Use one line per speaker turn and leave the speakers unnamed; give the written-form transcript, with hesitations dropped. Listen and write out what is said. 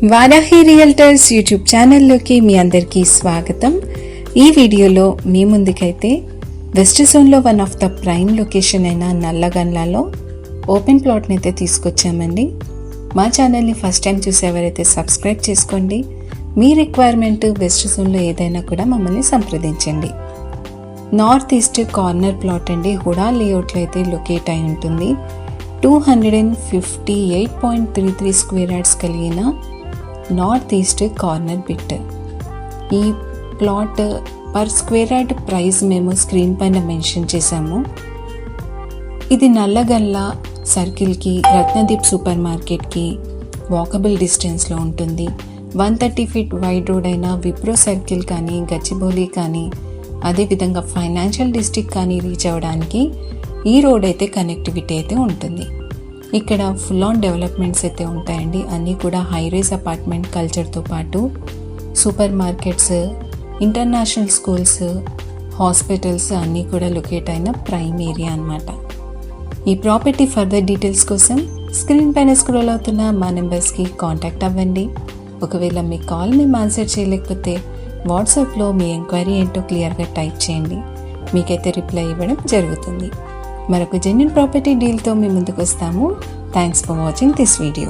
Varahi realtors YouTube ఛానల్లోకి మీ అందరికీ స్వాగతం. ఈ వీడియోలో మీ ముందుకైతే వెస్ట్ జోన్లో one of the prime location అయిన నల్లగండ్లలో ఓపెన్ ప్లాట్ని అయితే తీసుకొచ్చామండి. మా ఛానల్ని ఫస్ట్ టైం చూసేవారైతే సబ్స్క్రైబ్ చేసుకోండి. మీ రిక్వైర్మెంట్ వెస్ట్ జోన్లో ఏదైనా కూడా మమ్మల్ని సంప్రదించండి. నార్త్ ఈస్ట్ కార్నర్ ప్లాట్ అండి. హుడా లేఅవుట్లో అయితే లొకేట్ అయి ఉంటుంది. 258.33 స్క్వేర్ యార్డ్స్ కలిగిన నార్త్ ఈస్ట్ కార్నర్ బిట్. ఈ plot per square yard price మేము స్క్రీన్ పైన మెన్షన్ చేశాము. ఇది నల్లగల్ల సర్కిల్కి, రత్నదీప్ సూపర్ మార్కెట్కి వాకబుల్ డిస్టెన్స్లో ఉంటుంది. 130 ఫీట్ వైడ్ రోడ్ అయిన విప్రో సర్కిల్ కానీ, గచ్చిబౌలి కానీ, అదేవిధంగా ఫైనాన్షియల్ డిస్ట్రిక్ట్ కానీ రీచ్ అవ్వడానికి ఈ రోడ్ అయితే కనెక్టివిటీ అయితే ఉంటుంది. ఇక్కడ ఫుల్ ఆన్ డెవలప్మెంట్స్ అయితే ఉంటాయండి. అన్నీ కూడా హైరైజ్ అపార్ట్మెంట్ కల్చర్తో పాటు super markets, international schools, hospitals అన్నీ కూడా లొకేట్ అయిన ప్రైమ్ ఏరియా అన్నమాట. ఈ ప్రాపర్టీ ఫర్దర్ డీటెయిల్స్ కోసం స్క్రీన్ పైన స్క్రోల్ అవుతున్న మా నెంబర్స్కి కాంటాక్ట్ అవ్వండి. ఒకవేళ మీ కాల్ మేము ఆన్సర్ చేయలేకపోతే వాట్సాప్లో మీ ఎంక్వైరీ ఏంటో క్లియర్గా టైప్ చేయండి. మీకైతే రిప్లై ఇవ్వడం జరుగుతుంది. మరొక జెన్యూన్ ప్రాపర్టీ డీల్తో మీ ముందుకు వస్తాము. Thanks for watching this video.